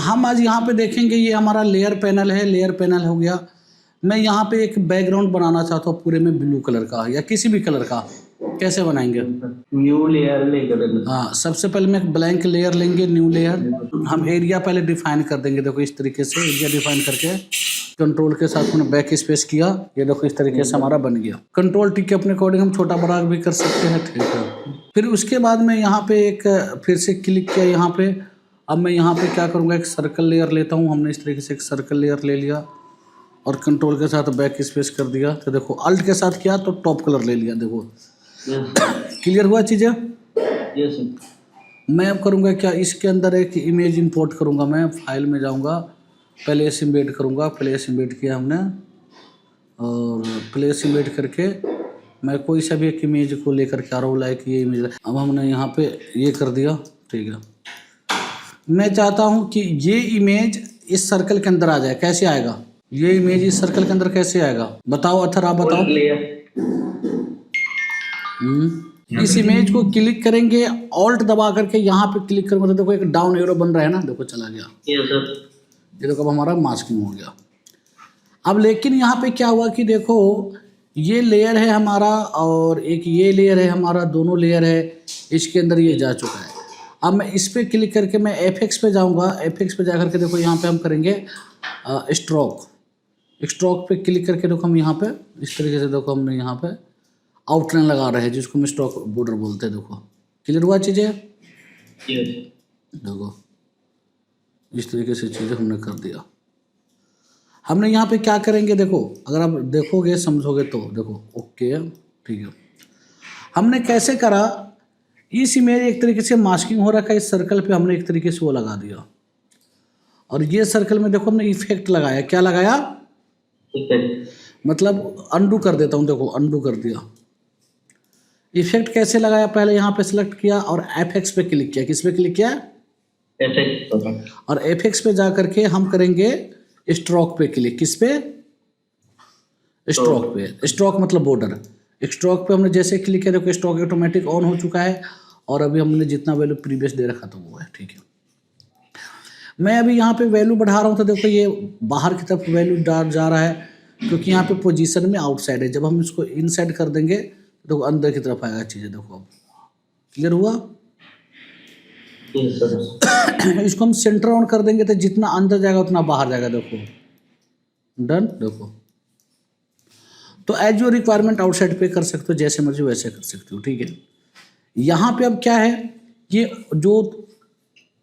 हम आज यहाँ पे देखेंगे, ये हमारा लेयर पैनल है, लेयर पैनल हो गया। मैं यहाँ पे एक बैकग्राउंड बनाना चाहता हूँ पूरे में ब्लू कलर का या किसी भी कलर का, कैसे बनाएंगे? न्यू लेयर लेकर। हाँ, सबसे पहले मैं एक ब्लैंक लेयर लेंगे, न्यू लेयर। हम एरिया पहले डिफाइन कर देंगे, देखो इस तरीके से एरिया डिफाइन करके कंट्रोल के साथ मैंने बैक स्पेस किया, ये देखो इस तरीके से हमारा बन गया। कंट्रोल टी के अपने अकॉर्डिंग हम छोटा बड़ा भी कर सकते हैं, ठीक है। फिर उसके बाद मैं यहाँ पे एक फिर से क्लिक किया यहाँ पे। अब मैं यहाँ पे क्या करूँगा, एक सर्कल लेयर लेता हूँ। हमने इस तरीके से एक सर्कल लेयर ले लिया और कंट्रोल के साथ बैक स्पेस कर दिया, तो देखो अल्ट के साथ किया तो टॉप कलर ले लिया, देखो क्लियर हुआ चीज़ें। मैं अब करूँगा क्या, इसके अंदर एक इमेज इंपोर्ट करूँगा। मैं फाइल में जाऊँगा, प्लेस इम्बेड करूँगा। प्लेस इम्बेड किया हमने, और प्लेस इम्बेड करके मैं कोई सा भी एक इमेज को लेकर के आ रहा हूँ, लाइक ये इमेज। अब हमने यहाँ पे ये कर दिया, ठीक है। मैं चाहता हूँ कि ये इमेज इस सर्कल के अंदर आ जाए। कैसे आएगा ये इमेज इस सर्कल के अंदर, कैसे आएगा बताओ अथर, आप बताओ। इस इमेज को क्लिक करेंगे, ऑल्ट दबा करके यहाँ पे क्लिक करूँगा तो देखो एक डाउन एरो बन रहा है ना, देखो चला गया। ये देखो अब हमारा मास्किंग हो गया। अब लेकिन यहाँ पे क्या हुआ कि देखो ये लेयर है हमारा और एक ये लेयर है हमारा, दोनों लेयर है, इसके अंदर ये जा चुका है। अब मैं इस पर क्लिक करके मैं एफएक्स पे जाऊँगा। एफएक्स पे जा करके देखो यहाँ पे हम करेंगे स्ट्रोक। स्ट्रोक पे क्लिक करके देखो हम यहाँ पे इस तरीके से देखो हमने यहाँ पे आउटलाइन लगा रहे हैं, जिसको हम स्ट्रोक बॉर्डर बोलते हैं। देखो क्लियर हुआ चीज़ें, देखो इस तरीके से चीज़ें हमने कर दिया। हमने यहाँ पे क्या करेंगे, देखो अगर आप देखोगे समझोगे तो देखो ओके, ठीक है। हमने कैसे करा, इस इमेज एक तरीके से मास्किंग हो रखा है, इस सर्कल पे हमने एक तरीके से वो लगा दिया, और ये सर्कल में देखो हमने इफेक्ट लगाया। क्या लगाया, मतलब अंडू कर देता हूँ, देखो अंडू कर दिया। इफेक्ट कैसे लगाया, पहले यहाँ पे सिलेक्ट किया और एफएक्स पे क्लिक किया। किस पे क्लिक किया, और एफएक्स पे जा करके हम करेंगे स्ट्रोक पे क्लिक। किस पे, स्ट्रोक पे। स्ट्रोक मतलब बॉर्डर। स्ट्रोक पे हमने जैसे क्लिक किया देखो स्ट्रोक ऑटोमेटिक ऑन हो चुका है, और अभी हमने जितना वैल्यू प्रीवियस दे रखा था वो है, ठीक है। मैं अभी यहाँ पे वैल्यू बढ़ा रहा हूँ तो देखो ये बाहर की तरफ वैल्यू जा रहा है, क्योंकि यहाँ पे पोजीशन में आउटसाइड है। जब हम इसको इनसाइड कर देंगे तो अंदर की तरफ आएगा चीज़ें। देखो अब क्लियर हुआ। इसको हम सेंटर ऑन कर देंगे तो जितना अंदर जाएगा उतना बाहर जाएगा। देखो डन। देखो तो एज योर रिक्वायरमेंट आउटसाइड पे कर सकते हो, जैसे मर्जी वैसे कर सकते हो, ठीक है। यहाँ पे अब क्या है, ये जो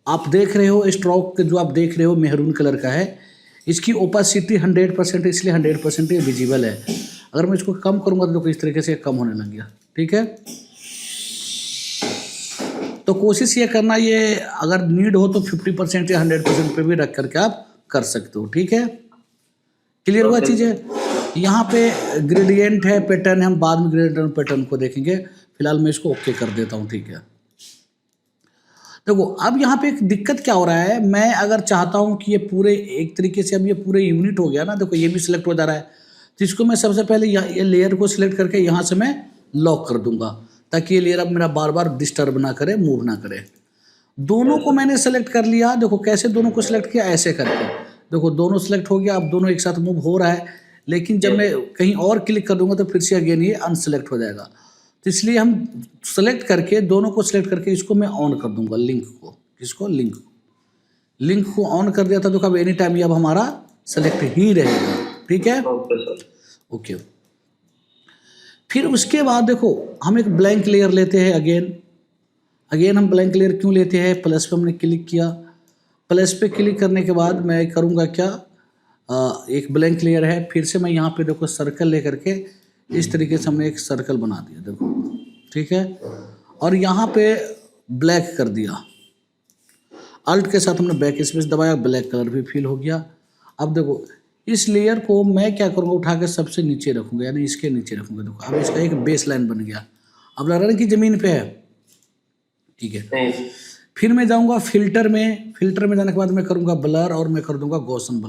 आप देख रहे हो स्ट्रोक जो आप देख रहे हो मेहरून कलर का है, इसकी ओपासिटी 100% इसलिए 100% ये विजिबल है। अगर मैं इसको कम करूँगा तो इस तरीके से कम होने लग गया, ठीक है। तो कोशिश ये करना, ये अगर नीड हो तो 50% या 100% पे भी रख करके आप कर सकते हो, ठीक है। क्लियर हुआ चीज़ें। यहाँ पे ग्रेडियंट है, पैटर्न है, हम बाद में ग्रेडियंट और पैटर्न को देखेंगे। फिलहाल मैं इसको ओके कर देता हूँ, ठीक है। देखो अब यहाँ पे एक दिक्कत क्या हो रहा है, मैं अगर चाहता हूँ कि ये पूरे एक तरीके से अब ये पूरे यूनिट हो गया ना, देखो ये भी सिलेक्ट हो जा रहा है, तो इसको मैं सबसे पहले ये लेयर को सिलेक्ट करके यहाँ से मैं लॉक कर दूंगा, ताकि ये लेयर अब मेरा बार बार डिस्टर्ब ना करे, मूव ना करे। दोनों को मैंने सेलेक्ट कर लिया। देखो कैसे दोनों को सिलेक्ट किया, ऐसे करके देखो दोनों सिलेक्ट हो गया। अब दोनों एक साथ मूव हो रहा है, लेकिन जब मैं कहीं और क्लिक कर दूंगा तो फिर से अगेन ये अनसेलेक्ट हो जाएगा। तो इसलिए हम सेलेक्ट करके दोनों को सिलेक्ट करके इसको मैं ऑन कर दूंगा, लिंक को। किसको, लिंक को ऑन कर दिया था। देखो अब एनी टाइम ये अब हमारा सेलेक्ट ही रहेगा, ठीक है। ओके। फिर उसके बाद देखो हम एक ब्लैंक लेयर लेते हैं। अगेन हम ब्लैंक लेयर क्यों लेते हैं, प्लस पे हमने क्लिक किया। प्लस पे क्लिक करने के बाद मैं करूँगा क्या, एक ब्लैंक लेयर है, फिर से मैं यहाँ पे देखो सर्कल लेकर के इस तरीके से हमने एक सर्कल बना दिया, देखो ठीक है। और यहाँ पे ब्लैक कर दिया, अल्ट के साथ हमने बैक स्पेस दबाया, ब्लैक कलर भी फिल हो गया। अब देखो इस लेयर को मैं क्या करूँगा, उठा के सबसे नीचे रखूँगा, यानी इसके नीचे रखूँगा। देखो अब इसका एक बेस लाइन बन गया। अब लग रहा है कि ज़मीन पे है, ठीक है। फिर मैं जाऊँगा फिल्टर में जाने के बाद मैं करूँगा ब्लर, और मैं कर दूँगा गॉसन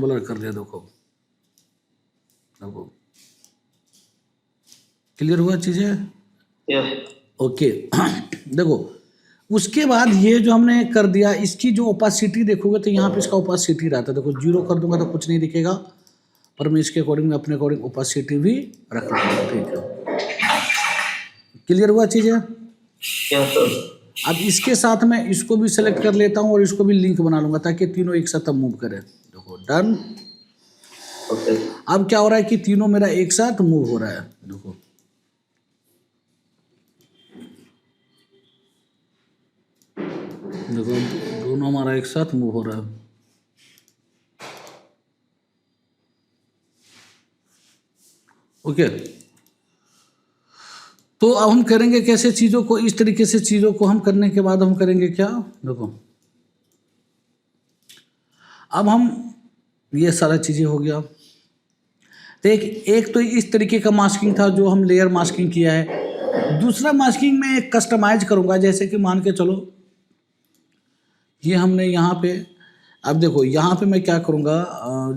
ब्लर कर दिया। देखो क्लियर हुआ चीज़ें, ओके। देखो उसके बाद ये जो हमने कर दिया, इसकी जो ओपासिटी देखोगे तो यहाँ पे इसका ओपासिटी रहता है। देखो 0 कर दूंगा तो कुछ नहीं दिखेगा, पर मैं इसके अकॉर्डिंग में अपने अकॉर्डिंग ओपासिटी भी रख लूँगा। ठीक है, क्लियर हुआ चीज़ है। Yes sir. अब इसके साथ मैं इसको भी सेलेक्ट कर लेता हूँ और इसको भी लिंक बना लूँगा ताकि तीनों एक साथ मूव करें। देखो डन। ओके। अब क्या हो रहा है कि तीनों मेरा एक साथ मूव हो रहा है। देखो देखो दोनों हमारा एक साथ मूव हो रहा है। ओके, तो अब हम करेंगे कैसे चीज़ों को, इस तरीके से चीज़ों को हम करने के बाद हम करेंगे क्या, देखो अब हम ये सारा चीज़ें हो गया। तो एक तो इस तरीके का मास्किंग था जो हम लेयर मास्किंग किया है। दूसरा मास्किंग में एक कस्टमाइज करूँगा, जैसे कि मान के चलो ये हमने यहाँ पे, अब देखो यहाँ पे मैं क्या करूँगा,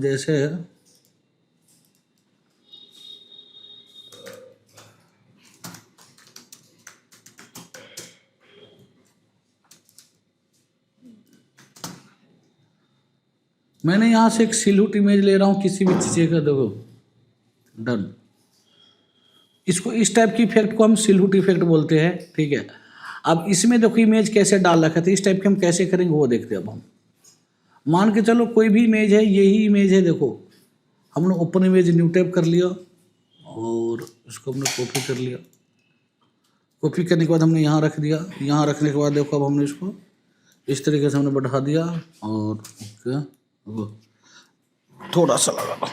जैसे मैंने यहाँ से एक सिल्हूट इमेज ले रहा हूँ किसी भी चीज़ का। देखो डन। इसको, इस टाइप की इफेक्ट को हम सिल्हूट इफेक्ट बोलते हैं। ठीक है, अब इसमें देखो इमेज कैसे डाल रखा था, इस टाइप के हम कैसे करेंगे वो देखते हैं। अब हम मान के चलो कोई भी इमेज है, यही इमेज है, देखो हमने ओपन इमेज न्यू टैब कर लिया और इसको हमने कॉपी कर लिया। कॉपी करने के बाद हमने यहाँ रख दिया। यहाँ रखने के बाद देखो अब हमने इसको इस तरीके से हमने बढ़ा दिया और ओके, थोड़ा सा लगा।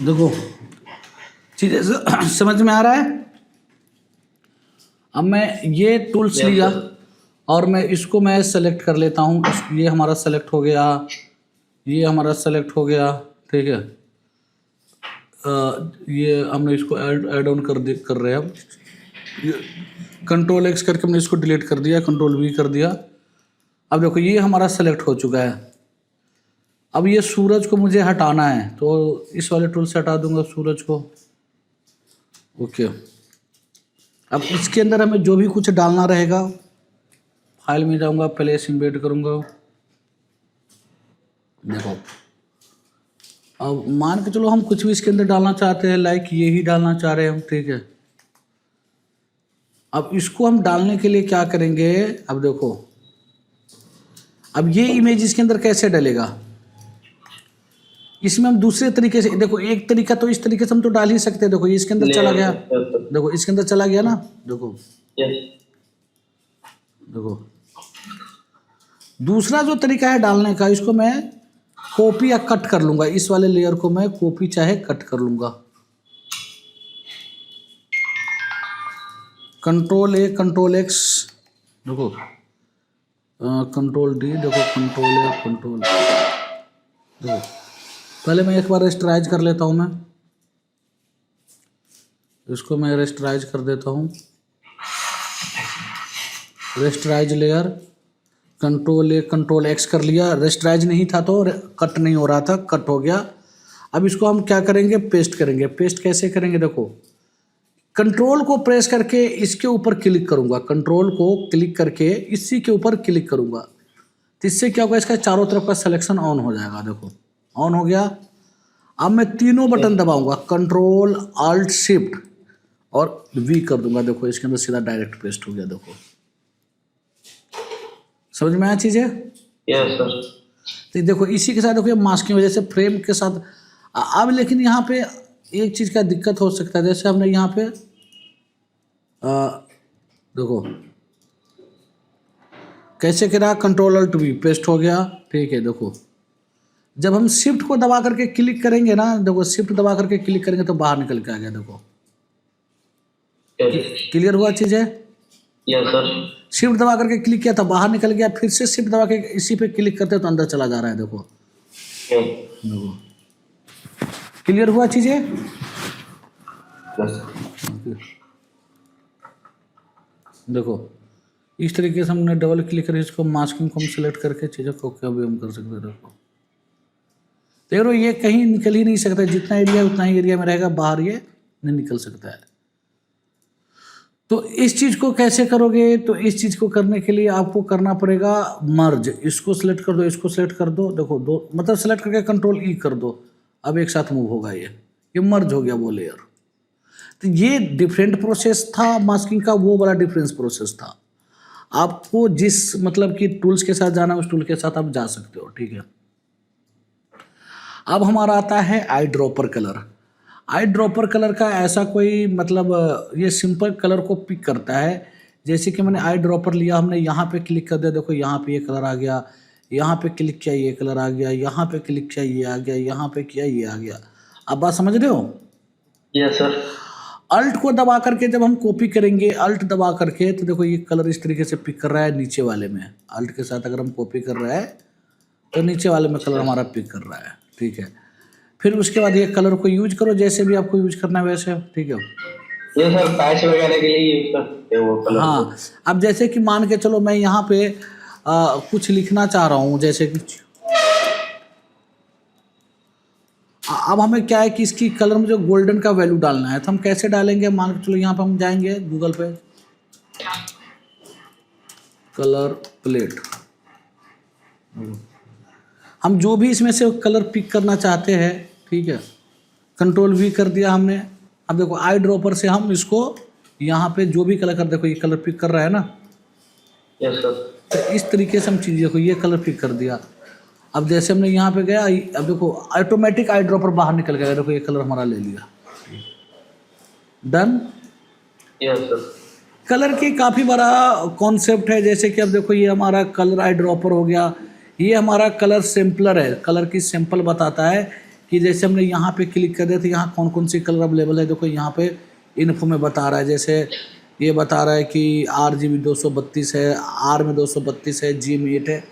देखो चीजें समझ में आ रहा है। अब मैं ये टूल्स लिया और मैं इसको मैं सेलेक्ट कर लेता हूँ। ये हमारा सेलेक्ट हो गया, ये हमारा सेलेक्ट हो गया। ठीक है, ये हमने इसको ऐड ऑन कर रहे हैं। अब कंट्रोल X करके हमने इसको डिलीट कर दिया, कंट्रोल V कर दिया। अब देखो ये हमारा सेलेक्ट हो चुका है। अब ये सूरज को मुझे हटाना है तो इस वाले टूल से हटा दूंगा सूरज को। ओके, अब इसके अंदर हमें जो भी कुछ डालना रहेगा, फाइल में जाऊंगा, प्लेस इम्बेड करूंगा। देखो अब मान के चलो हम कुछ भी इसके अंदर डालना चाहते हैं, लाइक ये ही डालना चाह रहे हैं हम। ठीक है, अब इसको हम डालने के लिए क्या करेंगे, अब देखो अब ये इमेज इसके अंदर कैसे डलेगा, इसमें हम दूसरे तरीके से, देखो एक तरीका तो इस तरीके से हम तो डाल ही सकते हैं। देखो ये इसके अंदर चला गया, देखो इसके अंदर चला गया ना। देखो देखो दूसरा जो तरीका है डालने का, इसको मैं कॉपी या कट कर लूंगा। इस वाले लेयर को मैं कॉपी चाहे कट कर लूंगा। कंट्रोल A कंट्रोल X, देखो कंट्रोल D, देखो कंट्रोल A कंट्रोल, देखो पहले मैं एक बार रेस्टराइज कर लेता हूँ। मैं इसको मैं रेस्टराइज कर देता हूँ। Rasterise layer, control A control X कर लिया। रेस्टराइज नहीं था तो कट नहीं हो रहा था, कट हो गया। अब इसको हम क्या करेंगे, पेस्ट करेंगे। पेस्ट कैसे करेंगे, देखो कंट्रोल को प्रेस करके इसके ऊपर क्लिक करूंगा, कंट्रोल को क्लिक करके इसी के ऊपर क्लिक करूंगा तो इससे क्या होगा, इसका चारों तरफ का सिलेक्शन ऑन हो जाएगा। देखो ऑन हो गया। अब मैं तीनों बटन दबाऊंगा, कंट्रोल Alt Shift और V कर दूंगा। देखो इसके अंदर सीधा डायरेक्ट पेस्ट हो गया। देखो समझ में आया चीज़ है। Yes sir. तो देखो इसी के साथ देखो ये मास्क की वजह से फ्रेम के साथ। अब लेकिन यहाँ पे एक चीज़ का दिक्कत हो सकता है, जैसे हमने यहाँ पे देखो कैसे करा, कंट्रोल Alt V पेस्ट हो गया। ठीक है, देखो जब हम शिफ्ट को दबा करके क्लिक करेंगे ना, देखो शिफ्ट दबा करके क्लिक करेंगे तो बाहर निकल के आ गया, देखो Yes. क्लियर हुआ चीज़ है। Yes, sir. शिफ्ट दबा करके क्लिक किया तो बाहर निकल गया, फिर से शिफ्ट दबा के इसी पे क्लिक करते हो तो अंदर चला जा रहा है, देखो Yes. देखो क्लियर हुआ चीज़ें। Yes. देखो इस तरीके से हमने डबल क्लिक करके इसको मास्किंग को हम सेलेक्ट करके चीज़ों को क्या भी हम कर सकते हैं। देखो ये कहीं निकल ही नहीं सकता, जितना एरिया उतना ही एरिया में रहेगा, बाहर ये नहीं निकल सकता है। तो इस चीज़ को कैसे करोगे, तो इस चीज़ को करने के लिए आपको करना पड़ेगा मर्ज। इसको सेलेक्ट कर दो, इसको सेलेक्ट कर दो, देखो दो मतलब सेलेक्ट करके कंट्रोल ई कर दो, अब एक साथ मूव होगा, ये मर्ज हो गया वो लेयर। तो ये डिफरेंट प्रोसेस था मास्किंग का, वो बड़ा डिफरेंस प्रोसेस था। आपको जिस मतलब कि टूल्स के साथ जाना उस टूल के साथ आप जा सकते हो, ठीक है। अब हमारा आता है eye dropper colour. Eye dropper colour का ऐसा कोई मतलब ये सिंपल कलर को पिक करता है। जैसे कि मैंने आई ड्रॉपर लिया, हमने यहाँ पे क्लिक कर दिया, देखो यहाँ पे ये कलर आ गया, यहाँ पे क्लिक किया ये कलर आ गया, यहाँ पे क्लिक किया ये आ गया, यहाँ पे किया ये आ गया। आप बात समझ रहे हो। Yes, sir. अल्ट को दबा करके जब हम कॉपी करेंगे, अल्ट दबा करके, तो देखो ये कलर इस तरीके से पिक कर रहा है नीचे वाले में। अल्ट के साथ अगर हम कॉपी कर रहा है तो नीचे वाले में कलर हमारा पिक कर रहा है, ठीक है। फिर उसके बाद ये कलर को यूज करो जैसे भी आपको यूज करना है वैसे, ठीक है। ये सर पैच वगैरह के लिए यूज करते हैं वो कलर। हाँ, अब जैसे कि मान के चलो मैं यहाँ पे कुछ लिखना चाह रहा हूँ, जैसे कि अब हमें क्या है कि इसकी कलर में जो गोल्डन का वैल्यू डालना है, तो हम कैसे डालेंगे। मान के चलो यहाँ पे हम जाएंगे गूगल पे, कलर प्लेट, हम जो भी इसमें से कलर पिक करना चाहते हैं, ठीक है, कंट्रोल वी कर दिया हमने। अब देखो आई ड्रॉपर से हम इसको यहाँ पे जो भी कलर कर, देखो ये कलर पिक कर रहा है ना। Yes sir. तो इस तरीके से हम चीज़, देखो ये कलर पिक कर दिया। अब जैसे हमने यहाँ पे गया, अब देखो ऑटोमेटिक आई ड्रॉपर बाहर निकल गया, देखो ये कलर हमारा ले लिया, डन। Yes sir. कलर की काफ़ी बड़ा कॉन्सेप्ट है। जैसे कि अब देखो ये हमारा कलर आई ड्रॉपर हो गया, ये हमारा कलर सैम्पलर है, कलर की सैंपल बताता है कि जैसे हमने यहाँ पे क्लिक कर दिया तो यहाँ कौन कौन सी कलर अवेलेबल है। देखो यहाँ पे इन्फो में बता रहा है, जैसे ये बता रहा है कि RGB 232 है, R में 232 है, G में 8 है।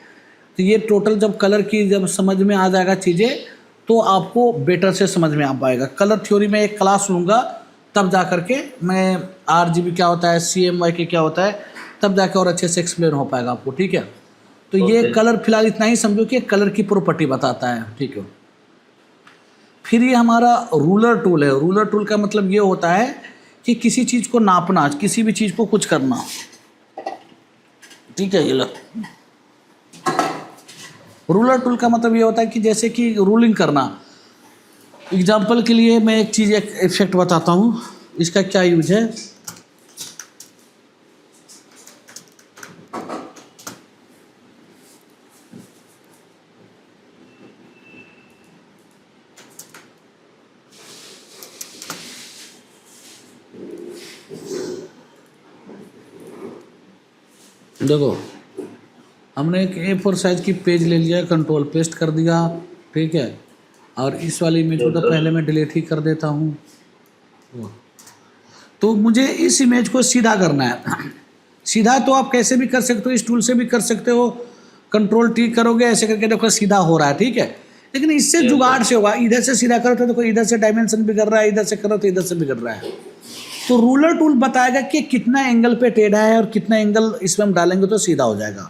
तो ये टोटल जब कलर की जब समझ में आ जाएगा चीज़ें तो आपको बेटर से समझ में आ पाएगा। कलर थ्योरी में एक क्लास लूँगा तब जा कर के मैं RGB क्या होता है, CMYK क्या होता है, तब जाकर और अच्छे से एक्सप्लेन हो पाएगा आपको, ठीक है। तो ये कलर फिलहाल इतना ही समझो कि कलर की प्रॉपर्टी बताता है, ठीक है। फिर ये हमारा रूलर टूल है। रूलर टूल का मतलब ये होता है कि किसी चीज़ को नापना, किसी भी चीज़ को कुछ करना, ठीक है। ये लो रूलर टूल का मतलब ये होता है कि जैसे कि रूलिंग करना। एग्जाम्पल के लिए मैं एक चीज़, एक इफेक्ट बताता हूँ, इसका क्या यूज है। देखो हमने एक A4 साइज की पेज ले लिया, कंट्रोल पेस्ट कर दिया, ठीक है। और इस वाली इमेज को तो पहले मैं डिलीट ही कर देता हूँ। तो मुझे इस इमेज को सीधा करना है। सीधा तो आप कैसे भी कर सकते हो, इस टूल से भी कर सकते हो, कंट्रोल T करोगे ऐसे करके देखो सीधा हो रहा है, ठीक है। लेकिन इससे जुगाड़ से होगा, इधर से सीधा करो तो देखो इधर से डायमेंशन बिगड़ रहा है, इधर से करो तो इधर से बिगड़ रहा है। तो रूलर टूल बताएगा कि कितना एंगल पे टेढ़ा है और कितना एंगल इसमें हम डालेंगे तो सीधा हो जाएगा।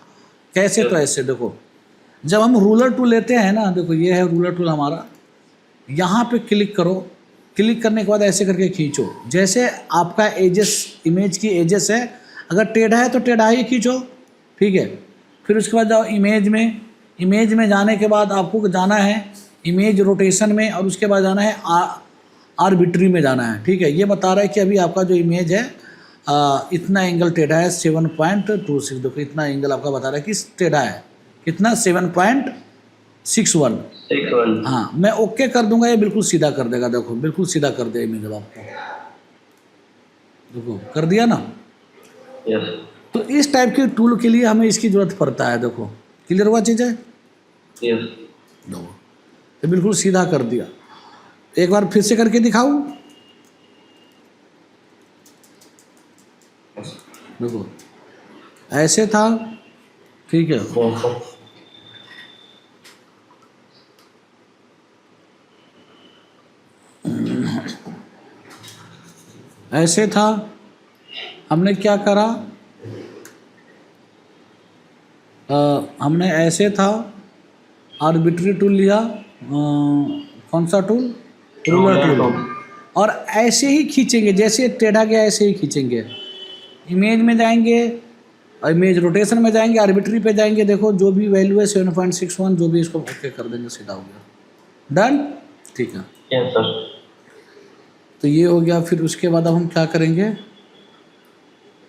कैसे, तो ऐसे देखो, जब हम रूलर टूल लेते हैं ना, देखो ये है रूलर टूल हमारा, यहाँ पे क्लिक करो, क्लिक करने के बाद ऐसे करके खींचो। जैसे आपका एजेस, इमेज की एजेस है, अगर टेढ़ा है तो टेढ़ा ही खींचो, ठीक है। फिर उसके बाद जाओ इमेज में, इमेज में जाने के बाद आपको जाना है इमेज रोटेशन में, और उसके बाद जाना है आर्बिट्री में जाना है, ठीक है। ये बता रहा है कि अभी आपका जो इमेज है इतना एंगल टेढ़ा है 7.26, देखो इतना एंगल आपका बता रहा है कि टेढ़ा है कितना 7.61। हाँ, मैं ओके कर दूंगा, ये बिल्कुल सीधा कर देगा, देखो बिल्कुल सीधा कर दिया इमेज आपको, देखो कर दिया ना। यस। तो इस टाइप के टूल के लिए हमें इसकी ज़रूरत पड़ता है। देखो क्लियर हुआ चीज़ है। यस। देखो तो बिल्कुल सीधा कर दिया। एक बार फिर से करके दिखाऊं? देखो ऐसे था, ठीक है, यस सर। ऐसे था। हमने क्या करा, हमने ऐसे था, आर्बिट्री टूल लिया, कौन सा टूल, रूलर टूल, और ऐसे ही खींचेंगे, जैसे टेढ़ा गया ऐसे ही खींचेंगे। इमेज में जाएंगे, इमेज रोटेशन में जाएंगे, आर्बिट्री पे जाएंगे, देखो जो भी वैल्यू है 7.61 जो भी, इसको ओके कर देंगे, सीधा हो गया, डन, ठीक है। Yes sir. तो ये हो गया। फिर उसके बाद अब हम क्या करेंगे,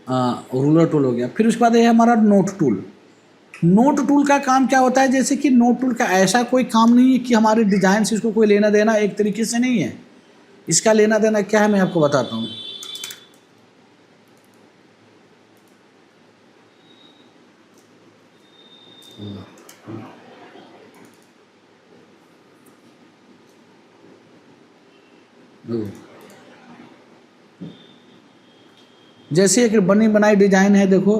रूलर टूल हो गया। फिर उसके बाद ये है हमारा नोट टूल। नोट टूल का काम क्या होता है, जैसे कि नोट टूल का ऐसा कोई काम नहीं है कि हमारे डिजाइन से इसको कोई लेना देना एक तरीके से नहीं है। इसका लेना देना क्या है मैं आपको बताता हूँ। जैसे एक बनी बनाई डिजाइन है, देखो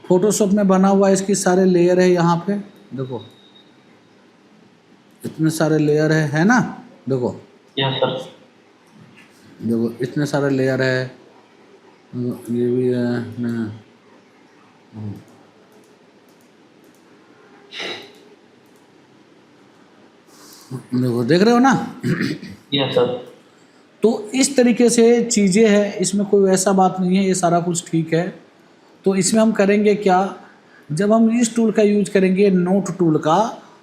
फोटोशॉप में बना हुआ है, इसकी सारे लेयर है यहाँ पे, देखो इतने सारे लेयर है ना, देखो यस सर। देखो इतने सारे लेयर है, ये भी है ना, देखो देख रहे हो ना। Yes sir. तो इस तरीके से चीज़ें हैं, इसमें कोई ऐसा बात नहीं है, ये सारा कुछ ठीक है। तो इसमें हम करेंगे क्या, जब हम इस टूल का यूज करेंगे नोट टूल का,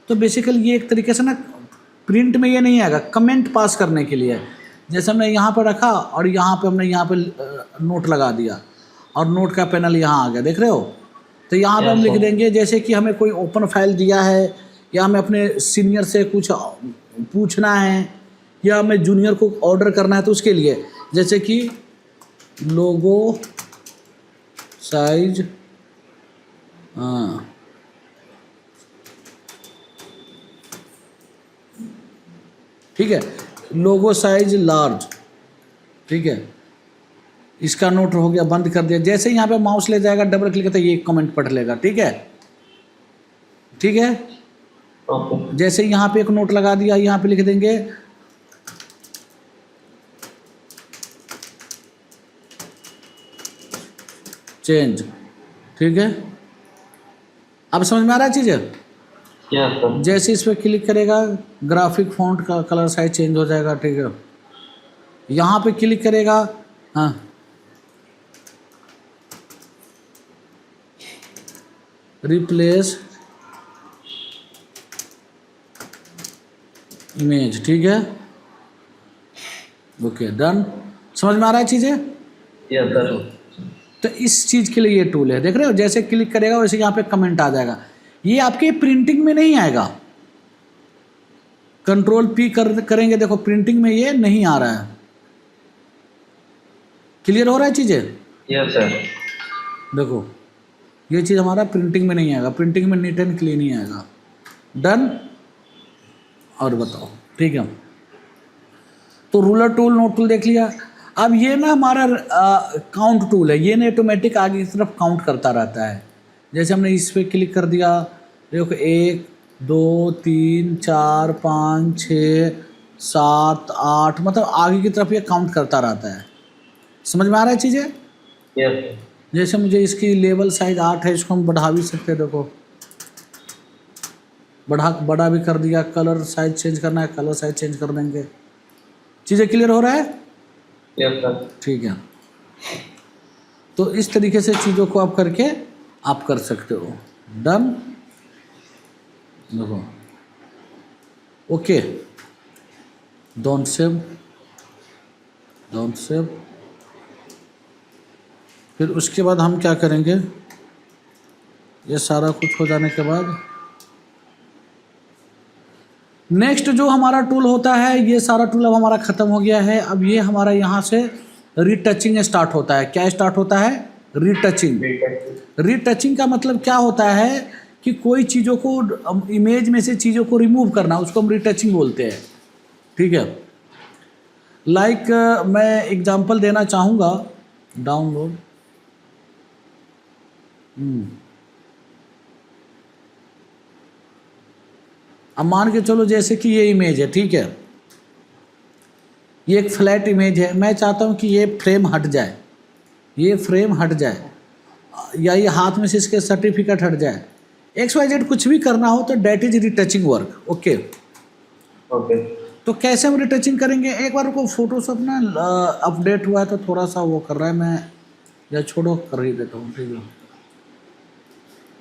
तो बेसिकली ये एक तरीके से ना प्रिंट में ये नहीं आएगा, कमेंट पास करने के लिए। जैसे हमने यहाँ पर रखा और यहाँ पे हमने यहाँ पे नोट लगा दिया और नोट का पैनल यहाँ आ गया, देख रहे हो। तो यहाँ पे हम लिख देंगे, जैसे कि हमें कोई ओपन फाइल दिया है, या हमें अपने सीनियर से कुछ पूछना है, या हमें जूनियर को ऑर्डर करना है, तो उसके लिए जैसे कि लोगो साइज, हाँ ठीक है, लोगो साइज लार्ज, ठीक है, इसका नोट हो गया, बंद कर दिया। जैसे यहाँ पे माउस ले जाएगा, डबल क्लिक करता है, ये कमेंट पढ़ लेगा, ठीक है, ठीक है। ओके। जैसे यहाँ पे एक नोट लगा दिया, यहाँ पे लिख देंगे चेंज, ठीक है। अब समझ में आ रहा है चीज़ है। Yes sir. जैसे इस पर क्लिक करेगा, ग्राफिक फॉन्ट का कलर साइज चेंज हो जाएगा, ठीक है। यहाँ पे क्लिक करेगा, हाँ रिप्लेस इमेज, ठीक है, ओके डन। समझ में आ रहा है चीज़ें। Yes sir. तो इस चीज़ के लिए ये टूल है, देख रहे हो, जैसे क्लिक करेगा वैसे यहाँ पे कमेंट आ जाएगा। ये आपके प्रिंटिंग में नहीं आएगा, कंट्रोल पी करेंगे, देखो प्रिंटिंग में ये नहीं आ रहा है। क्लियर हो रहा है चीज़ें। Yes sir. देखो ये चीज़ हमारा प्रिंटिंग में नहीं आएगा, प्रिंटिंग में नीट एंड क्लीन ही आएगा, डन। और बताओ, ठीक है। तो रूलर टूल, नोट टूल देख लिया। अब ये ना हमारा काउंट टूल है, ये ना ऑटोमेटिक आगे की तरफ काउंट करता रहता है। जैसे हमने इस पर क्लिक कर दिया, देखो 1 2 3 4 5 6 7 8, मतलब आगे की तरफ ये काउंट करता रहता है। समझ में आ रहा है चीज़ें। यस। जैसे मुझे इसकी लेवल साइज 8 है, इसको हम बढ़ा भी सकते हैं, देखो बड़ा भी कर दिया। कलर साइज चेंज करना है, कलर साइज चेंज कर देंगे। चीज़ें क्लियर हो रहा है। Yes sir. ठीक है। तो इस तरीके से चीज़ों को आप करके आप कर सकते हो, डन। देखो okay, don't save, don't save. फिर उसके बाद हम क्या करेंगे, ये सारा कुछ हो जाने के बाद नेक्स्ट जो हमारा टूल होता है, ये सारा टूल अब हमारा ख़त्म हो गया है। अब ये हमारा यहाँ से रीटचिंग स्टार्ट होता है। क्या स्टार्ट होता है, रीटचिंग। रीटचिंग का मतलब क्या होता है कि कोई चीज़ों को इमेज में से चीज़ों को रिमूव करना, उसको हम रिटचिंग बोलते हैं, ठीक है। लाइक मैं एग्जांपल देना चाहूँगा, डाउनलोड, अब मान के चलो जैसे कि ये इमेज है, ठीक है, ये एक फ्लैट इमेज है, मैं चाहता हूँ कि ये फ्रेम हट जाए, ये फ्रेम हट जाए, या ये हाथ में से इसके सर्टिफिकेट हट जाए, XYZ कुछ भी करना हो तो that is retouching work. Okay okay. तो कैसे हम रिटचिंग करेंगे, एक बार को फोटोशॉप ना अपडेट हुआ है तो थोड़ा सा वो कर रहा है, मैं या छोड़ो कर ही देता हूँ, ठीक है।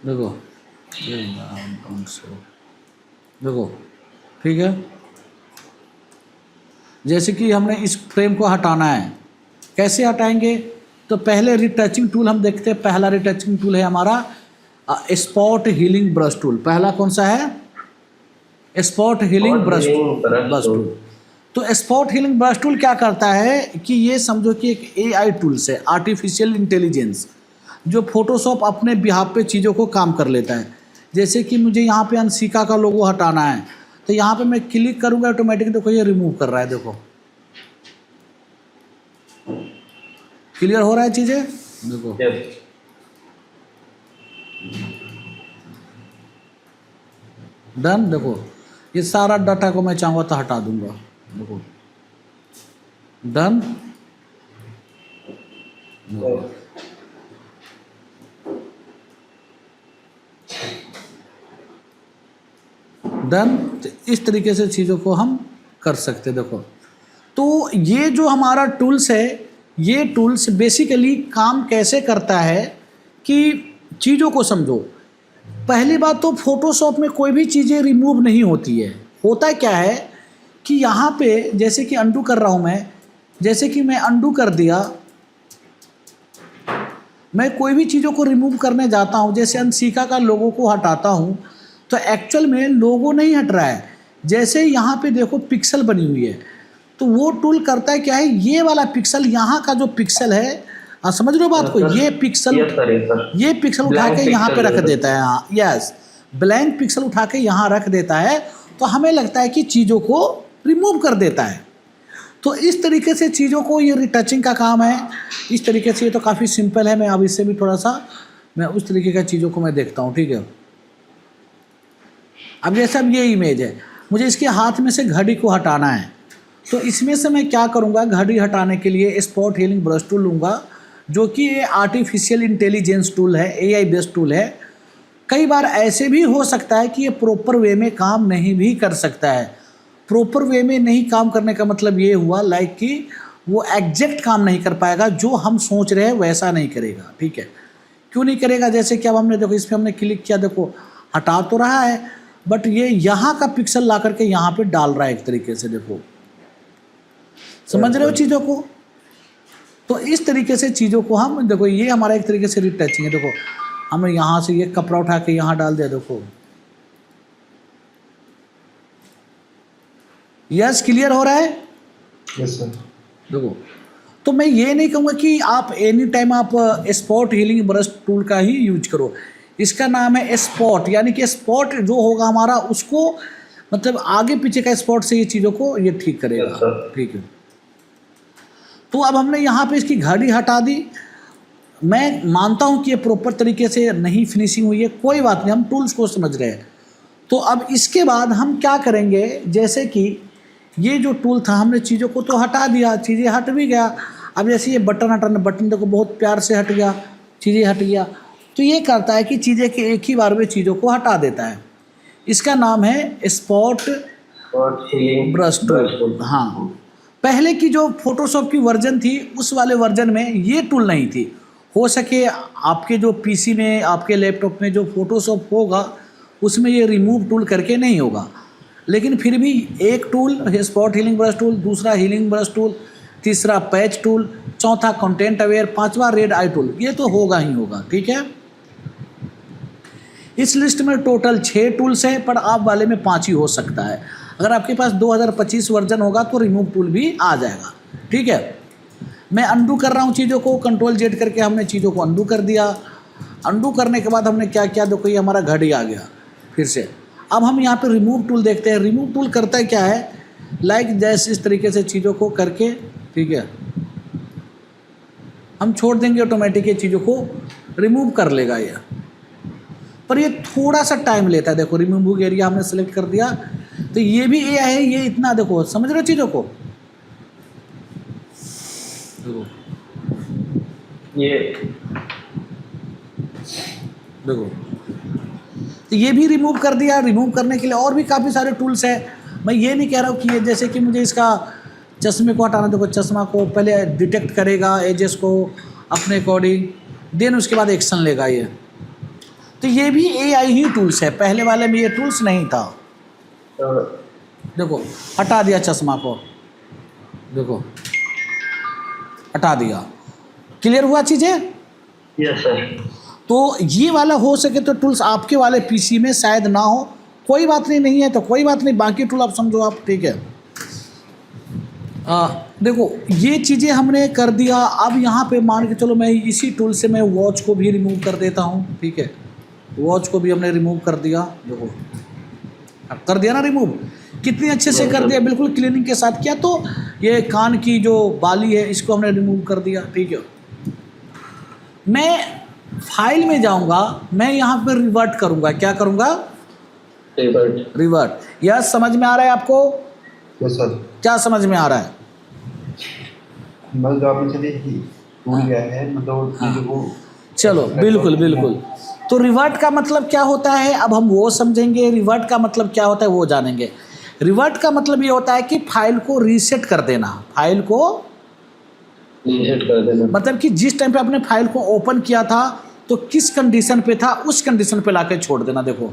देखो देखो, ठीक है, जैसे कि हमने इस फ्रेम को हटाना है, कैसे हटाएंगे, तो पहले रिटचिंग टूल हम देखते हैं। पहला रिटचिंग टूल है हमारा स्पॉट हीलिंग ब्रश टूल। पहला कौन सा है, स्पॉट हीलिंग ब्रश टूल। तो स्पॉट हीलिंग ब्रश टूल क्या करता है कि ये समझो कि एक AI टूल्स है, आर्टिफिशियल इंटेलिजेंस, जो फोटोशॉप अपने बिहाफ पे चीज़ों को काम कर लेता है। जैसे कि मुझे यहाँ पे अंशिका का लोगो हटाना है, तो यहाँ पे मैं क्लिक करूँगा, ऑटोमेटिक देखो ये रिमूव कर रहा है, देखो क्लियर हो रहा है चीज़ें, देखो डन। देखो ये सारा डाटा को मैं चाहूँगा तो हटा दूंगा, देखो डन। डन। तो इस तरीके से चीज़ों को हम कर सकते, देखो। तो ये जो हमारा टूल्स है, ये टूल्स बेसिकली काम कैसे करता है कि चीज़ों को समझो। पहली बात तो फोटोशॉप में कोई भी चीज़ें रिमूव नहीं होती है। होता क्या है कि यहाँ पे जैसे कि अंडू कर रहा हूँ मैं, जैसे कि मैं अंडू कर दिया, मैं कोई भी चीज़ों को रिमूव करने जाता हूँ, जैसे अंशिका का लोगो को हटाता हूँ, तो एक्चुअल में लोगो नहीं हट रहा है। जैसे यहाँ पे देखो पिक्सल बनी हुई है, तो वो टूल करता है क्या है, ये वाला पिक्सल, यहाँ का जो पिक्सल है, समझ लो बात को, ये पिक्सल उठा के यहाँ पे रख देता है। हाँ यस, ब्लैंक पिक्सल उठा के यहाँ रख देता है, तो हमें लगता है कि चीज़ों को रिमूव कर देता है। तो इस तरीके से चीज़ों को ये रिटचिंग का काम है। इस तरीके से ये तो काफ़ी सिंपल है। मैं अब इससे भी थोड़ा सा मैं उस तरीके का चीज़ों को मैं देखता हूँ, ठीक है। अब जैसे अब ये इमेज है, मुझे इसके हाथ में से घड़ी को हटाना है, तो इसमें से मैं क्या करूँगा, घड़ी हटाने के लिए स्पॉट हीलिंग ब्रश टूल लूँगा, जो कि ये आर्टिफिशियल इंटेलिजेंस टूल है, AI बेस्ड टूल है। कई बार ऐसे भी हो सकता है कि ये प्रॉपर वे में काम नहीं भी कर सकता है। प्रॉपर वे में नहीं काम करने का मतलब ये हुआ लाइक कि वो एग्जैक्ट काम नहीं कर पाएगा, जो हम सोच रहे हैं वैसा नहीं करेगा, ठीक है। क्यों नहीं करेगा, जैसे कि अब हमने देखो इस पर हमने क्लिक किया, देखो हटा तो रहा है, बट ये यहाँ का पिक्सल ला करके यहाँ पे डाल रहा है एक तरीके से, देखो समझ रहे हो चीज़ों को। तो इस तरीके से चीज़ों को हम देखो, ये हमारा एक तरीके से रिटचिंग है। देखो हमने यहाँ से ये कपड़ा उठा के यहाँ डाल दिया, देखो यस क्लियर हो रहा है। Yes sir. देखो तो मैं ये नहीं कहूँगा कि आप एनी टाइम आप स्पॉट हीलिंग ब्रश टूल का ही यूज करो। इसका नाम है स्पॉट, यानी कि स्पॉट जो होगा हमारा, उसको मतलब आगे पीछे का स्पॉट से ये चीज़ों को ये ठीक करेगा, ठीक है। तो अब हमने यहाँ पे इसकी घड़ी हटा दी। मैं मानता हूँ कि ये प्रॉपर तरीके से नहीं फिनिशिंग हुई है, कोई बात नहीं, हम टूल्स को समझ रहे हैं। तो अब इसके बाद हम क्या करेंगे, जैसे कि ये जो टूल था हमने चीज़ों को तो हटा दिया, चीज़ें हट भी गया। अब जैसे ये बटन हटाना, बटन देखो बहुत प्यार से हट गया, चीज़ें हट गया। तो ये करता है कि चीज़ें के एक ही बार में चीज़ों को हटा देता है। इसका नाम है स्पॉट ब्रश टूल। हाँ, पहले की जो फोटोशॉप की वर्जन थी, उस वाले वर्जन में ये टूल नहीं थी। हो सके आपके जो PC में, आपके लैपटॉप में जो फोटोशॉप होगा, उसमें ये रिमूव टूल करके नहीं होगा। लेकिन फिर भी एक tool spot healing brush tool, दूसरा हीलिंग ब्रश टूल, तीसरा पैच टूल, चौथा कंटेंट अवेयर, पांचवा रेड आई टूल, ये तो होगा ही होगा, ठीक है। इस लिस्ट में टोटल 6 टूल्स हैं, पर आप वाले में 5 ही हो सकता है। अगर आपके पास 2025 वर्जन होगा तो रिमूव टूल भी आ जाएगा, ठीक है। मैं अंडू कर रहा हूँ चीज़ों को, Ctrl Z करके हमने चीज़ों को अंडू कर दिया। अंडू करने के बाद हमने क्या किया, देखो ये हमारा घड़ी आ गया फिर से। अब हम यहाँ पे रिमूव टूल देखते हैं। रिमूव टूल करता है क्या है, लाइक जैसे इस तरीके से चीज़ों को करके, ठीक है, हम छोड़ देंगे, ऑटोमेटिक ये चीज़ों को रिमूव कर लेगा ये। पर ये थोड़ा सा टाइम लेता है। देखो रिमूव एरिया हमने सेलेक्ट कर दिया, तो ये भी ए है, ये इतना देखो, समझ रहे हो चीज़ों को। ये देखो तो ये भी रिमूव कर दिया। रिमूव करने के लिए और भी काफ़ी सारे टूल्स हैं। मैं ये नहीं कह रहा हूँ कि ये जैसे कि मुझे इसका चश्मे को हटाना, देखो चश्मा को पहले डिटेक्ट करेगा एजेस को अपने अकॉर्डिंग, देन उसके बाद एक्शन लेगा ये। तो ये भी AI ही टूल्स है, पहले वाले में ये टूल्स नहीं था। देखो हटा दिया चश्मा को, देखो हटा दिया, क्लियर हुआ चीज़ें। Yes sir. तो ये वाला हो सके तो टूल्स आपके वाले PC में शायद ना हो, कोई बात नहीं, नहीं है तो कोई बात नहीं, बाकी टूल आप समझो आप, ठीक है। देखो ये चीज़ें हमने कर दिया। अब यहाँ पे मान के चलो मैं इसी टूल से मैं वॉच को भी रिमूव कर देता हूँ, ठीक है। वॉच को भी हमने रिमूव कर दिया, देखो कर दिया ना रिमूव, कितनी अच्छे से कर दिया, बिल्कुल क्लीनिंग के साथ किया। तो ये कान की जो बाली है इसको हमने रिमूव कर दिया, ठीक है। मैं फाइल में जाऊंगा, मैं यहाँ पे रिवर्ट करूंगा, क्या करूंगा, रिवर्ट। यह समझ में आ रहा है आपको? Yes sir. क्या समझ में आ रहा है? मतलब आपने चलिए भूल गया है, मतलब हाँ। वो चलो बिल्कुल बिल्कुल। तो रिवर्ट का मतलब क्या होता है, अब हम वो समझेंगे। रिवर्ट का मतलब क्या होता है वो जानेंगे। रिवर्ट का मतलब ये होता है कि फाइल को रीसेट कर देना, फाइल को रीसेट कर देना, मतलब कि जिस टाइम पे आपने फाइल को ओपन किया था तो किस कंडीशन पे था उस कंडीशन पे लाके छोड़ देना। देखो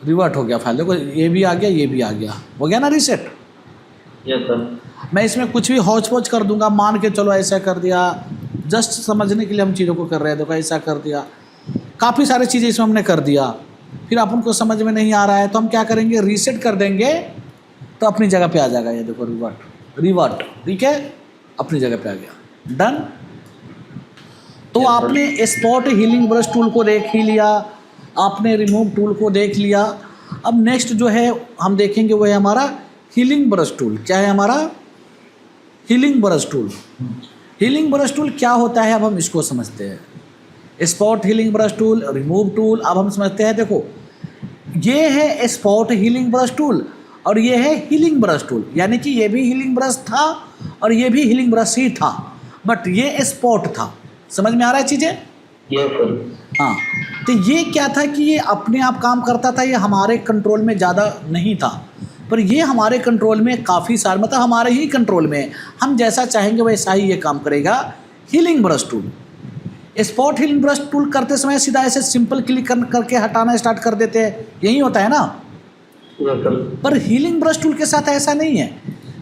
रिवर्ट हो गया फाइल, देखो ये भी आ गया, ये भी आ गया, हो गया ना रीसेट। Yes sir. मैं इसमें कुछ भी हौच पौच कर दूंगा, मान के चलो ऐसा कर दिया, जस्ट समझने के लिए हम चीज़ों को कर रहे हैं। देखो ऐसा कर दिया, काफ़ी सारी चीज़ें इसमें हमने कर दिया, फिर अपन को समझ में नहीं आ रहा है तो हम क्या करेंगे, रीसेट कर देंगे तो अपनी जगह पे आ जाएगा। ये देखो रिवर्ट, ठीक है, अपनी जगह पे आ गया, डन। तो आपने स्पॉट हीलिंग ब्रश टूल को देख ही लिया, आपने रिमूव टूल को देख लिया। अब नेक्स्ट जो है हम देखेंगे वो है हमारा हीलिंग ब्रश टूल। क्या है हमारा healing brush tool? Healing brush tool क्या होता है अब हम इसको समझते हैं। Spot healing brush tool, remove tool, अब हम समझते हैं। देखो ये है स्पॉट हीलिंग ब्रश टूल और ये है हीलिंग ब्रश टूल, यानी कि ये भी हीलिंग ब्रश था और ये भी हीलिंग ब्रश ही था, बट ये स्पॉट था। समझ में आ रहा है चीज़ें? Yes sir. हाँ, तो ये क्या था कि ये अपने आप काम करता था, ये हमारे कंट्रोल में ज़्यादा नहीं था, पर ये हमारे कंट्रोल में काफ़ी सारे, मतलब हमारे ही कंट्रोल में, हम जैसा चाहेंगे वैसा ही ये काम करेगा। Healing brush tool, spot healing brush tool करते समय सीधा ऐसे सिंपल क्लिक करके हटाना स्टार्ट कर देते हैं, यही होता है ना। Yes sir. पर हीलिंग ब्रश टूल के साथ ऐसा नहीं है।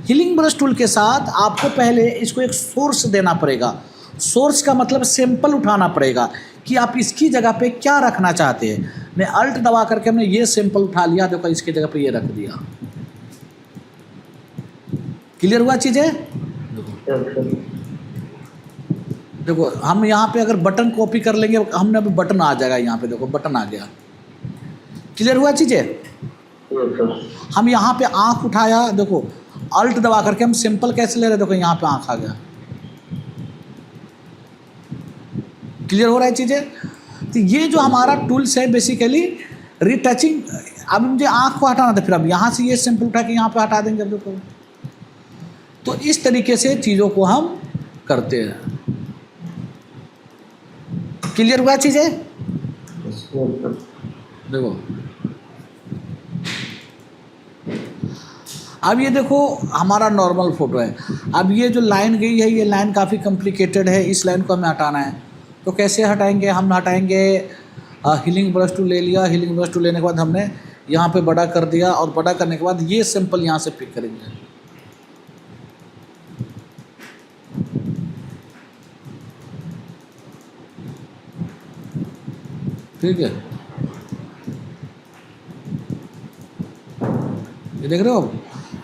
हीलिंग ब्रश टूल के साथ आपको पहले इसको एक सोर्स देना पड़ेगा। सोर्स का मतलब सैंपल उठाना पड़ेगा कि आप इसकी जगह पे क्या रखना चाहते हैं। मैं अल्ट दबा करके हमने ये सैंपल उठा लिया, देखो इसकी जगह पे ये रख दिया। क्लियर हुआ चीज़ें? Yes sir. देखो हम यहाँ पे अगर बटन कॉपी कर लेंगे, हमने अभी बटन आ जाएगा यहाँ पे, देखो बटन आ गया। क्लियर हुआ चीज़ें? Yes sir. हम यहाँ पे आँख उठाया, देखो अल्ट दबा करके हम सिंपल कैसे ले रहे हैं, देखो यहाँ पे आँख आ गया। क्लियर हो रहा है चीज़ें? तो ये जो हमारा टूल्स है बेसिकली रीटचिंग। अब मुझे आँख को हटाना था, फिर अब यहाँ से ये सिंपल उठा के यहाँ पे हटा देंगे। अब देखो तो इस तरीके से चीज़ों को हम करते हैं। क्लियर हुआ चीज़ें? देखो अब ये देखो हमारा नॉर्मल फोटो है। अब ये जो लाइन गई है, ये लाइन काफ़ी कॉम्प्लिकेटेड है, इस लाइन को हमें हटाना है। तो कैसे हटाएंगे? हम हटाएंगे, हीलिंग ब्रश टूल ले लिया। हीलिंग ब्रश टूल लेने के बाद हमने यहाँ पे बड़ा कर दिया और बड़ा करने के बाद ये सिंपल यहाँ से पिक करेंगे। ठीक है, ये देख रहे हो।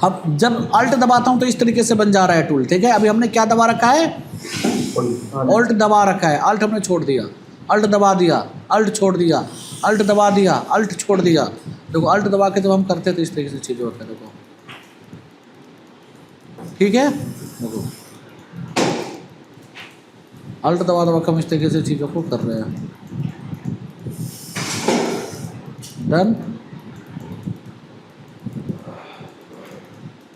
अब जब अल्ट दबाता हूँ तो इस तरीके से बन जा रहा है टूल। ठीक है, अभी हमने क्या दबा रखा है? ऑल्ट दबा रखा है, अल्ट हमने छोड़ दिया। अल्ट दबा दिया, अल्ट छोड़ दिया, अल्ट दबा दिया, अल्ट छोड़ दिया। देखो अल्ट दबा के जब हम करते हैं तो इस तरीके से चीज़ें होता है। देखो ठीक है, देखो अल्ट दबा दबा के हम इस तरीके से चीज़ों को कर रहे हैं। डन,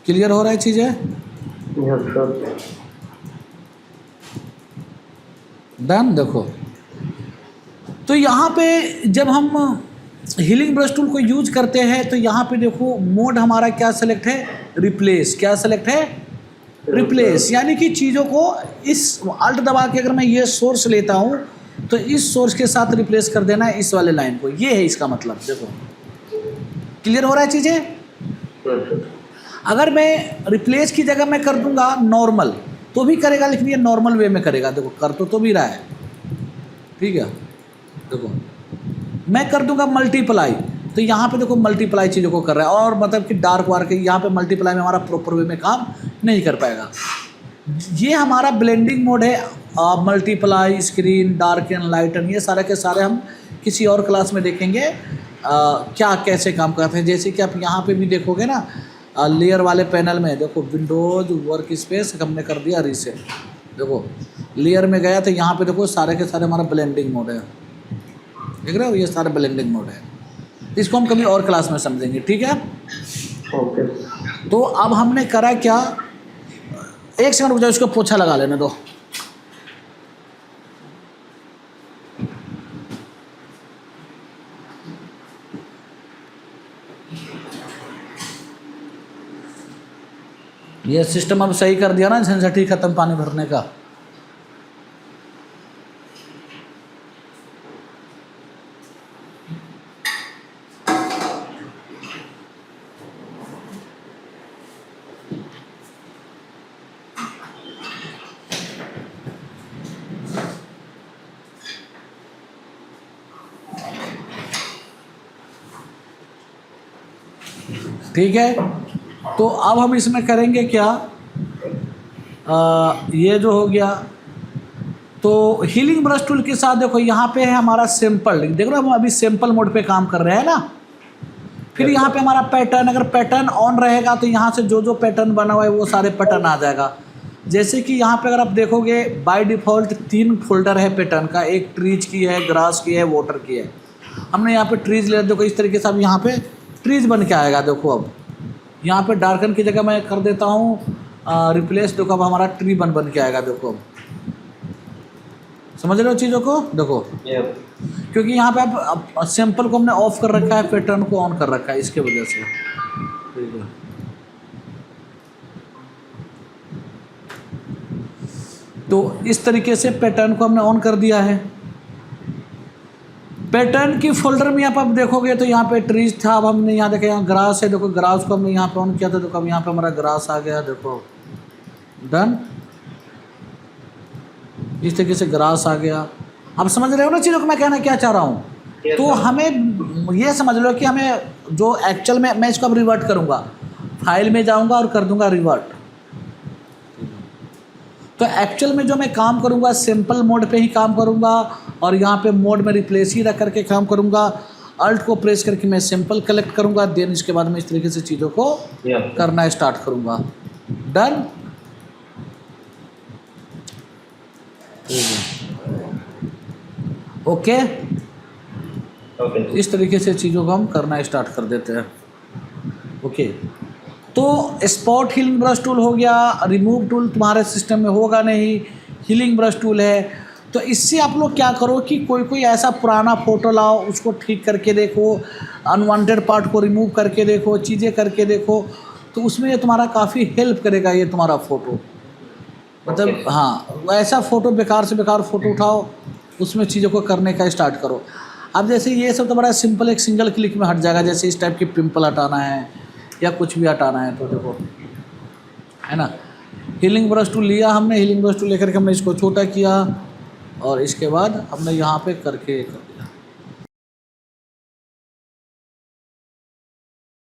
क्लियर हो रहा है चीज़ें? Yes sir. डन। देखो तो यहाँ पे जब हम हीलिंग ब्रश टूल को यूज करते हैं तो यहाँ पे देखो मोड हमारा क्या सेलेक्ट है, रिप्लेस। क्या सेलेक्ट है, रिप्लेस। यानी कि चीज़ों को इस अल्ट दबा के अगर मैं ये सोर्स लेता हूँ तो इस सोर्स के साथ रिप्लेस कर देना है इस वाले लाइन को। ये है इसका मतलब। देखो क्लियर हो रहा है चीज़ें? अगर मैं रिप्लेस की जगह मैं कर दूंगा नॉर्मल तो भी करेगा, लेकिन ये नॉर्मल वे में करेगा। देखो कर तो भी रहा है, ठीक है। देखो मैं कर दूंगा मल्टीप्लाई तो यहाँ पे देखो मल्टीप्लाई चीज़ों को कर रहा है, और मतलब कि डार्क वार्क यहाँ पे मल्टीप्लाई में हमारा प्रॉपर वे में काम नहीं कर पाएगा। ये हमारा ब्लेंडिंग मोड है। मल्टीप्लाई, स्क्रीन, डार्कन, लाइटन, ये सारे के सारे हम किसी और क्लास में देखेंगे क्या कैसे काम करते हैं। जैसे कि आप यहाँ पे भी देखोगे ना, लेयर वाले पैनल में देखो विंडोज वर्क स्पेस हमने कर दिया रीसेट। देखो लेयर में गया तो यहाँ पे देखो सारे के सारे हमारा ब्लेंडिंग मोड है, देख रहे हो, ये सारे ब्लेंडिंग मोड है। इसको हम कभी और क्लास में समझेंगे, ठीक है। ओके। तो अब हमने करा क्या, एक सेकंड रुक जाओ, इसको पोछा लगा लेने दो। ये सिस्टम अब सही कर दिया ना, झंझट खत्म पानी भरने का। ठीक है, तो अब हम इसमें करेंगे क्या, ये जो हो गया तो हीलिंग ब्रश टूल के साथ देखो यहाँ पे है हमारा सैंपल। देख रहे हो हम अभी सैंपल मोड पे काम कर रहे हैं ना। फिर यहाँ पे हमारा पैटर्न, अगर पैटर्न ऑन रहेगा तो यहाँ से जो जो पैटर्न बना हुआ है वो सारे पैटर्न आ जाएगा। जैसे कि यहाँ पे अगर आप देखोगे बाय डिफ़ॉल्ट 3 फोल्डर है पैटर्न का, एक ट्रीज की है, ग्रास की है, वाटर की है। हमने यहाँ पे ट्रीज ले, देखो इस तरीके से अब यहाँ पे ट्रीज बन के आएगा। देखो अब यहाँ पे डार्कन की जगह मैं कर देता हूँ रिप्लेस, देखो अब हमारा ट्री बन के आएगा। देखो अब समझ रहे हो चीज़ों को? देखो क्योंकि यहाँ पे अब सैंपल को हमने ऑफ कर रखा है, पैटर्न को ऑन कर रखा है, इसके वजह से। ठीक है, तो इस तरीके से पैटर्न को हमने ऑन कर दिया है। पैटर्न की फोल्डर में आप देखोगे तो यहाँ पे ट्रीज था, अब हमने यहाँ देखा यहाँ ग्रास है। देखो ग्रास को हमने यहाँ पे ऑन किया था, देखो अब यहाँ पे हमारा ग्रास आ गया। देखो डन, इस तरीके से ग्रास आ गया। अब समझ रहे हो ना चीज़ों को मैं कहना क्या चाह रहा हूँ? तो हमें ये समझ लो कि हमें जो एक्चुअल में, मैं इसको अब रिवर्ट करूँगा, फाइल में जाऊँगा और कर दूँगा रिवर्ट। तो एक्चुअल में जो मैं काम करूँगा सिंपल मोड पे ही काम करूँगा, और यहाँ पे मोड में रिप्लेस ही रख करके काम करूँगा। अल्ट को प्रेस करके मैं सिंपल कलेक्ट करूँगा, देन इसके बाद मैं इस तरीके से चीज़ों को करना स्टार्ट करूँगा। डन। ओके, इस तरीके से चीज़ों को हम करना स्टार्ट कर देते हैं। ओके, तो स्पॉट हीलिंग ब्रश टूल हो गया। रिमूव टूल तुम्हारे सिस्टम में होगा नहीं, हीलिंग ब्रश टूल है। तो इससे आप लोग क्या करो कि कोई ऐसा पुराना फ़ोटो लाओ, उसको ठीक करके देखो, अनवांटेड पार्ट को रिमूव करके देखो, चीज़ें करके देखो, तो उसमें ये तुम्हारा काफ़ी हेल्प करेगा ये तुम्हारा फ़ोटो। मतलब हाँ, ऐसा फ़ोटो बेकार से बेकार फ़ोटो उठाओ, उसमें चीज़ों को करने का स्टार्ट करो। अब जैसे ये सब तो बड़ा सिंपल, एक सिंगल क्लिक में हट जाएगा। जैसे इस टाइप की पिंपल हटाना है या कुछ भी हटाना है तो देखो, है ना। हीलिंग ब्रश टूल लिया हमने, हीलिंग ब्रश टूल लेकर के हमने इसको छोटा किया और इसके बाद हमने यहाँ पे करके कर दिया।